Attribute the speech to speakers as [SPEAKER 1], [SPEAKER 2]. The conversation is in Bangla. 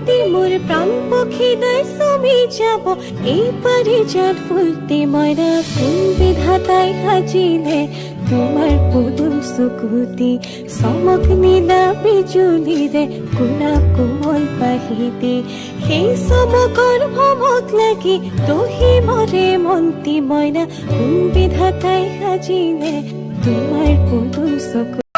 [SPEAKER 1] শান্তি মোর প্রাণ পক্ষী নাই সমি যাব এই পারিজাত ফুলতে ময়রা কোন বিধাতাই হাজিলে তোমার পদুম সুকুতি সমক নীলা বিজুলি রে কোনা কোমল পাহিতে সেই সমকৰ ভমক লাগি তহি মৰে মন্তি ময়না কোন বিধাতাই সাজিলে তোমাৰ পদুম চকু